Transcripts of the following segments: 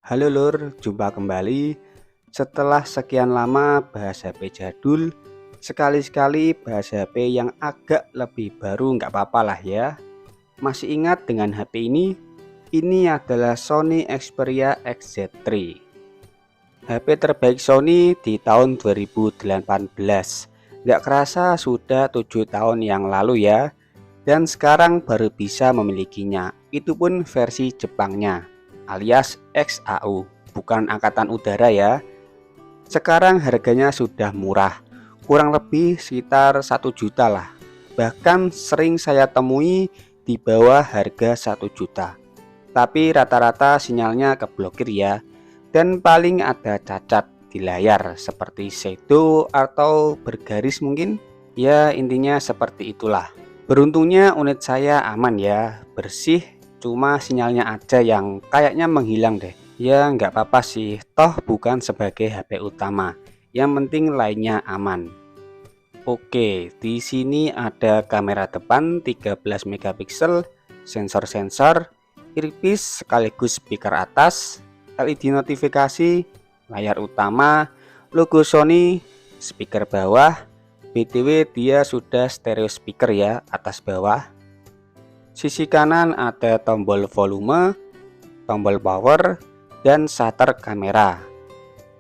Halo Lur, jumpa kembali. Setelah sekian lama bahas HP jadul, sekali-sekali bahas HP yang agak lebih baru nggak apa-apa lah ya. Masih ingat dengan HP ini? Ini adalah Sony Xperia XZ3. HP terbaik Sony di tahun 2018. Nggak kerasa sudah 7 tahun yang lalu ya. Dan sekarang baru bisa memilikinya. Itu pun versi Jepangnya, alias XAU, bukan angkatan udara ya. Sekarang harganya sudah murah, kurang lebih sekitar 1 juta lah. Bahkan sering saya temui di bawah harga 1 juta. Tapi rata-rata sinyalnya keblokir ya. Dan paling ada cacat di layar seperti shadow atau bergaris mungkin. Ya intinya seperti itulah. Beruntungnya unit saya aman ya, bersih, cuma sinyalnya aja yang kayaknya menghilang deh. Ya nggak apa-apa sih, toh bukan sebagai HP utama. Yang penting lainnya aman. Oke, di sini ada kamera depan 13 megapiksel, sensor-sensor, earpiece sekaligus speaker atas, LED notifikasi, layar utama, logo Sony, speaker bawah. BTW dia sudah stereo speaker ya, atas bawah. Sisi kanan ada tombol volume, tombol power, dan shutter kamera.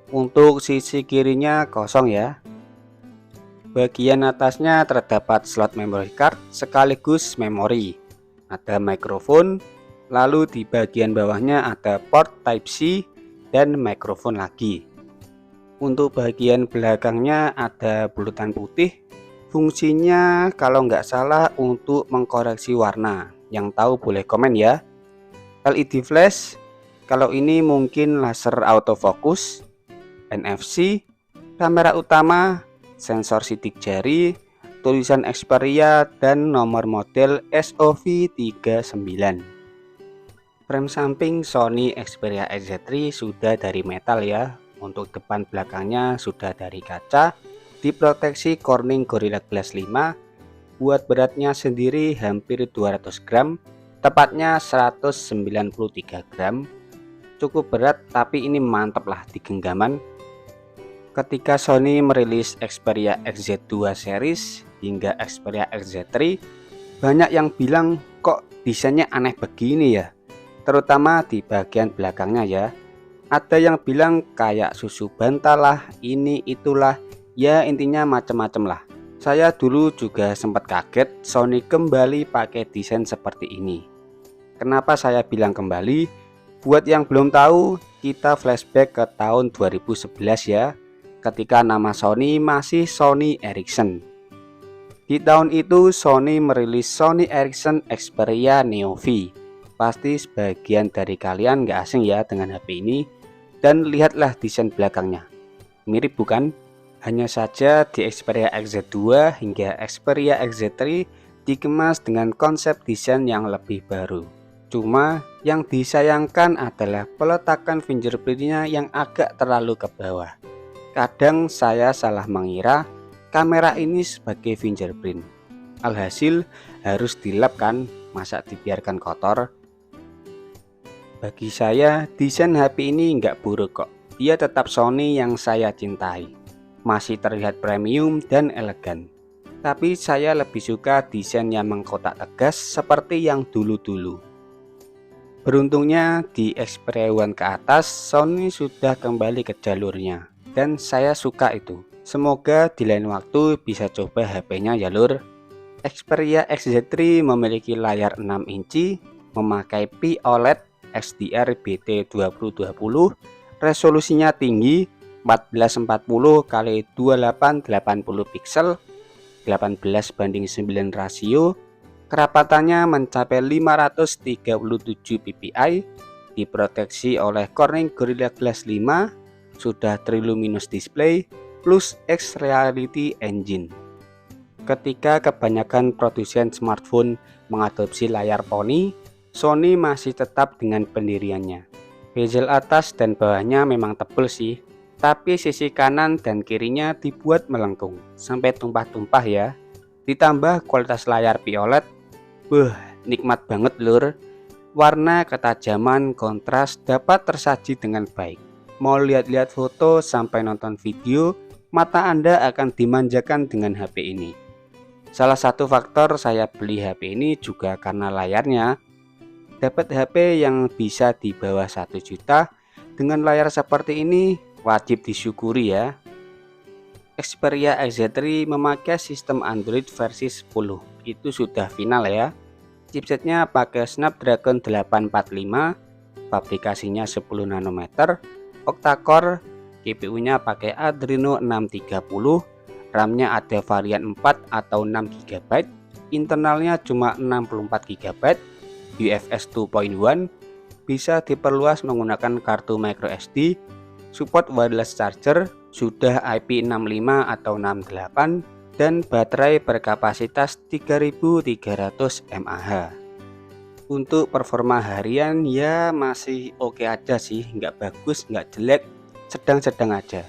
Untuk sisi kirinya kosong ya. Bagian atasnya terdapat slot memory card sekaligus memori. Ada mikrofon, lalu di bagian bawahnya ada port Type-C dan mikrofon lagi. Untuk bagian belakangnya ada bulutan putih, fungsinya kalau nggak salah untuk mengkoreksi warna. Yang tahu boleh komen ya. LED flash, kalau ini mungkin laser autofocus, NFC, kamera utama, sensor sidik jari, tulisan Xperia dan nomor model SOV39. Frame samping Sony Xperia XZ3 sudah dari metal ya. Untuk depan belakangnya sudah dari kaca, diproteksi Corning Gorilla Glass 5. Buat beratnya sendiri hampir 200 gram, tepatnya 193 gram. Cukup berat tapi ini mantap lah di genggaman. Ketika Sony merilis Xperia XZ2 series hingga Xperia XZ3, banyak yang bilang kok desainnya aneh begini ya, terutama di bagian belakangnya ya. Ada yang bilang kayak susu bantal lah, ini itulah, ya intinya macem-macem lah. Saya dulu juga sempat kaget Sony kembali pakai desain seperti ini. Kenapa saya bilang kembali? Buat yang belum tahu, kita flashback ke tahun 2011 ya, ketika nama Sony masih Sony Ericsson. Di tahun itu Sony merilis Sony Ericsson Xperia Neo V. Pasti sebagian dari kalian gak asing ya dengan HP ini. Dan lihatlah desain belakangnya, mirip bukan? Hanya saja di Xperia XZ2 hingga Xperia XZ3 dikemas dengan konsep desain yang lebih baru. Cuma yang disayangkan adalah peletakan fingerprintnya yang agak terlalu ke bawah. Kadang saya salah mengira kamera ini sebagai fingerprint. Alhasil harus dilap kan, masa dibiarkan kotor. Bagi saya, desain HP ini nggak buruk kok. Dia tetap Sony yang saya cintai. Masih terlihat premium dan elegan. Tapi saya lebih suka desain yang mengkotak tegas seperti yang dulu-dulu. Beruntungnya di Xperia One ke atas, Sony sudah kembali ke jalurnya. Dan saya suka itu. Semoga di lain waktu bisa coba HP-nya ya lur. Xperia XZ3 memiliki layar 6 inci, memakai POLED XDR BT2020, resolusinya tinggi 1440 x 2880 pixel, 18:9 rasio, kerapatannya mencapai 537 ppi, diproteksi oleh Corning Gorilla Glass 5, sudah triluminous display plus X-Reality Engine. Ketika kebanyakan produsen smartphone mengadopsi layar poni, Sony masih tetap dengan pendiriannya. Bezel atas dan bawahnya memang tebal sih, tapi sisi kanan dan kirinya dibuat melengkung sampai tumpah-tumpah ya. Ditambah kualitas layar POLED, nikmat banget lur. Warna, ketajaman, kontras dapat tersaji dengan baik. Mau lihat-lihat foto sampai nonton video, mata Anda akan dimanjakan dengan HP ini. Salah satu faktor saya beli HP ini juga karena layarnya. Dapat HP yang bisa di bawah 1 juta dengan layar seperti ini wajib disyukuri ya. Xperia XZ3 memakai sistem Android versi 10. Itu sudah final ya. Chipsetnya pakai Snapdragon 845, fabrikasinya 10 nanometer, octa-core, GPU-nya pakai Adreno 630, RAM-nya ada varian 4 atau 6 GB, internalnya cuma 64 GB, UFS 2.1, bisa diperluas menggunakan kartu microSD, support wireless charger, sudah IP65 atau 68, dan baterai berkapasitas 3300 mAh. Untuk performa harian ya masih oke aja sih, nggak bagus, nggak jelek, sedang-sedang aja.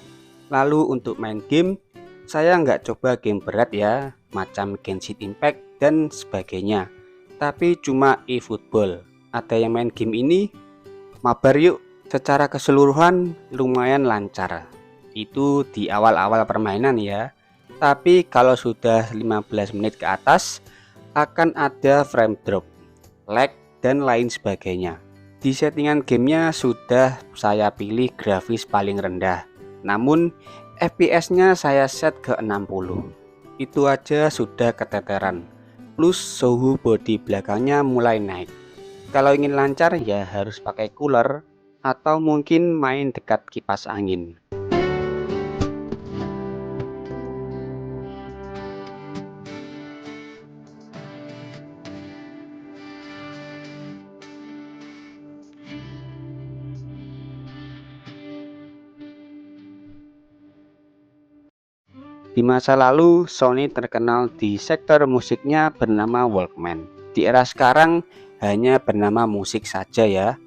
Lalu untuk main game, saya nggak coba game berat ya, macam Genshin Impact dan sebagainya, tapi cuma eFootball. Ada yang main game ini? Mabar yuk. Secara keseluruhan lumayan lancar. Itu di awal-awal permainan ya. Tapi kalau sudah 15 menit ke atas akan ada frame drop, lag, dan lain sebagainya. Di settingan gamenya sudah saya pilih grafis paling rendah, namun FPS-nya saya set ke 60. Itu aja sudah keteteran. Plus suhu bodi belakangnya mulai naik. Kalau ingin lancar ya harus pakai cooler atau mungkin main dekat kipas angin. Di masa lalu, Sony terkenal di sektor musiknya bernama Walkman. Di era sekarang hanya bernama musik saja ya,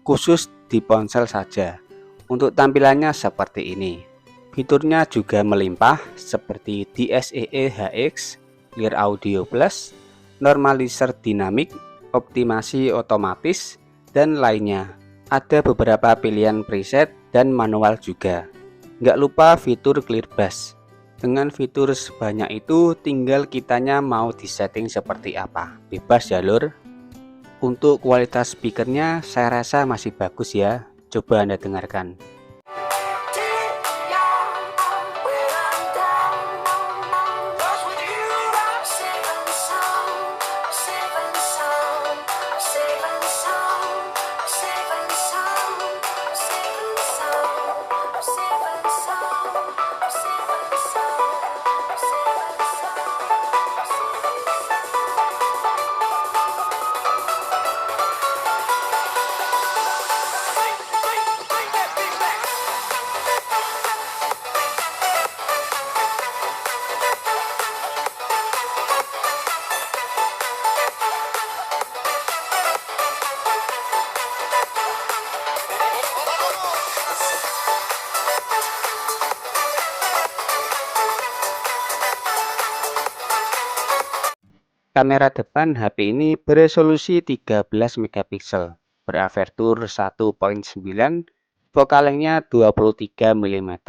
khusus di ponsel saja. Untuk tampilannya seperti ini. Fiturnya juga melimpah seperti DSEE HX, Clear Audio Plus, Normalizer Dinamik, optimasi otomatis, dan lainnya. Ada beberapa pilihan preset dan manual juga. Nggak lupa fitur Clear Bass. Dengan fitur sebanyak itu tinggal kitanya mau disetting seperti apa, bebas ya lur. Untuk kualitas speakernya saya rasa masih bagus ya, coba Anda dengarkan. Kamera depan HP ini beresolusi 13 megapiksel, berapertur 1.9, focal lengthnya 23 mm,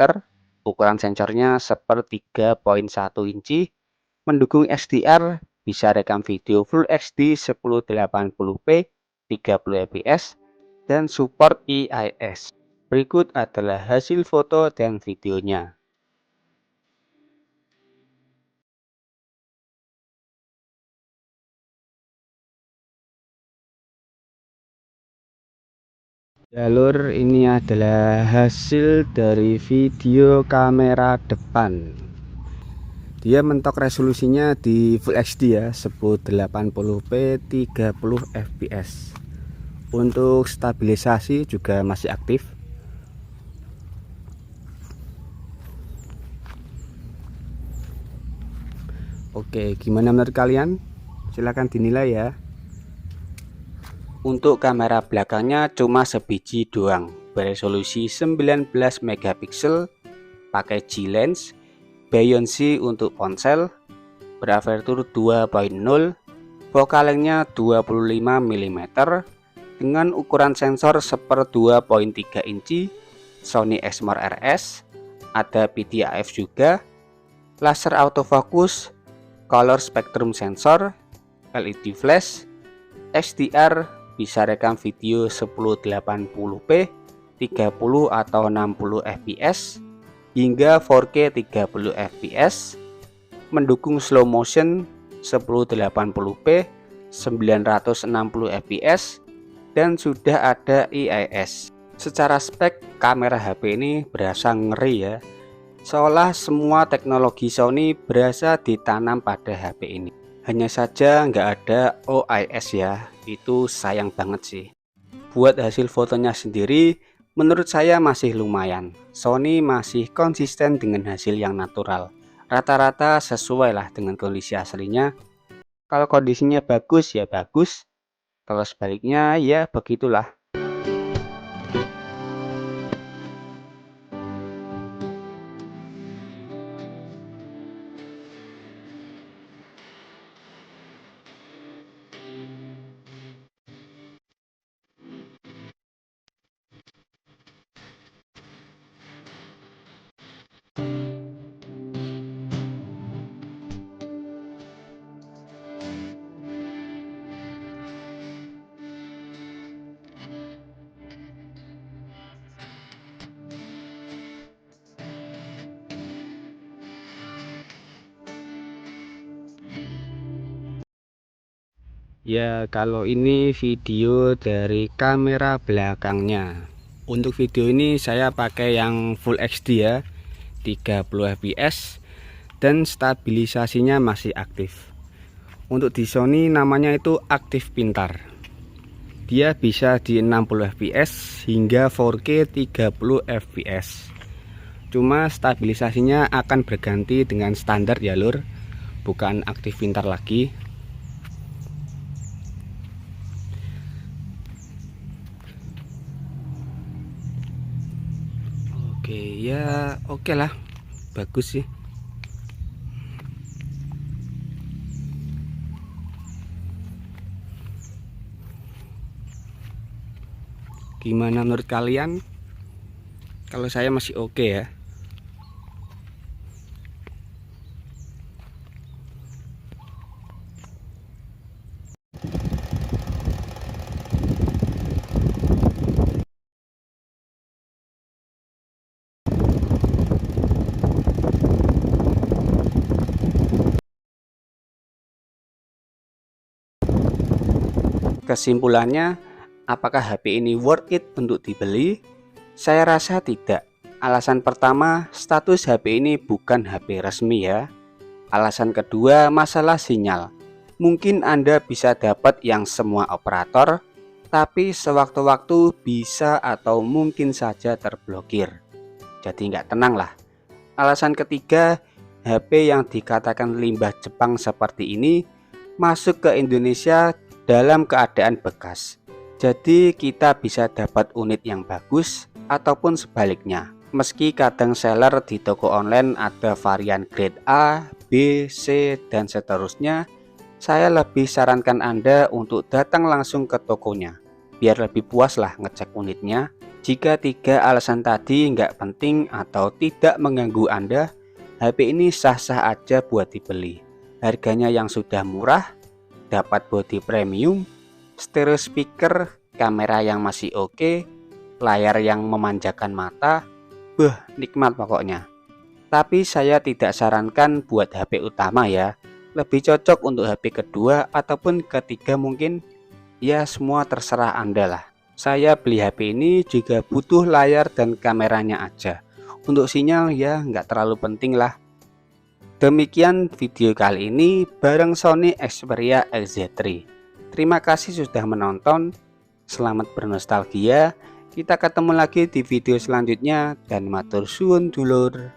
ukuran sensornya 1/3.1 inci, mendukung XDR, bisa rekam video Full HD 1080p 30 fps, dan support EIS. Berikut adalah hasil foto dan videonya. Jalur ini adalah hasil dari video kamera depan. Dia mentok resolusinya di Full HD ya, 1080p 30 fps. Untuk stabilisasi juga masih aktif. Oke, gimana menurut kalian? Silahkan dinilai ya. Untuk kamera belakangnya cuma sebiji doang, beresolusi 19 megapiksel, pakai G-Lens, Beyonce untuk ponsel, berapertur 2.0, focal lengthnya 25 mm, dengan ukuran sensor 1/2.3 inci, Sony Exmor RS, ada PTAF juga, laser autofocus, color spectrum sensor, LED flash, HDR, bisa rekam video 1080p, 30 atau 60 fps, hingga 4K 30 fps, mendukung slow motion 1080p, 960 fps, dan sudah ada IIS. Secara spek, kamera HP ini berasa ngeri ya, seolah semua teknologi Sony berasa ditanam pada HP ini. Hanya saja nggak ada OIS ya, itu sayang banget sih. Buat hasil fotonya sendiri, menurut saya masih lumayan. Sony masih konsisten dengan hasil yang natural. Rata-rata sesuai lah dengan kondisi aslinya. Kalau kondisinya bagus ya bagus, kalau sebaliknya ya begitulah. Ya, kalau ini video dari kamera belakangnya. Untuk video ini saya pakai yang Full HD ya, 30 fps, dan stabilisasinya masih aktif. Untuk di Sony namanya itu aktif pintar. Dia bisa di 60 fps hingga 4K 30 fps. Cuma stabilisasinya akan berganti dengan standar ya lur, bukan aktif pintar lagi. Oke ya, oke lah, bagus sih. Gimana menurut kalian? Kalau saya masih oke ya. Kesimpulannya, apakah HP ini worth it untuk dibeli? Saya rasa tidak. Alasan pertama, status HP ini bukan HP resmi ya. Alasan kedua, masalah sinyal. Mungkin Anda bisa dapat yang semua operator, tapi sewaktu-waktu bisa atau mungkin saja terblokir. Jadi nggak tenang lah. Alasan ketiga, HP yang dikatakan limbah Jepang seperti ini masuk ke Indonesia dalam keadaan bekas. Jadi kita bisa dapat unit yang bagus ataupun sebaliknya. Meski kadang seller di toko online ada varian grade A, B, C, dan seterusnya, saya lebih sarankan Anda untuk datang langsung ke tokonya, biar lebih puas lah ngecek unitnya. Jika tiga alasan tadi nggak penting atau tidak mengganggu Anda, HP ini sah-sah aja buat dibeli. Harganya yang sudah murah, dapat bodi premium, stereo speaker, kamera yang masih oke, layar yang memanjakan mata, nikmat pokoknya. Tapi saya tidak sarankan buat HP utama ya, lebih cocok untuk HP kedua ataupun ketiga mungkin, ya semua terserah Anda lah. Saya beli HP ini juga butuh layar dan kameranya aja, untuk sinyal ya nggak terlalu penting lah. Demikian video kali ini bareng Sony Xperia XZ3. Terima kasih sudah menonton. Selamat bernostalgia. Kita ketemu lagi di video selanjutnya dan matur suwun dulur.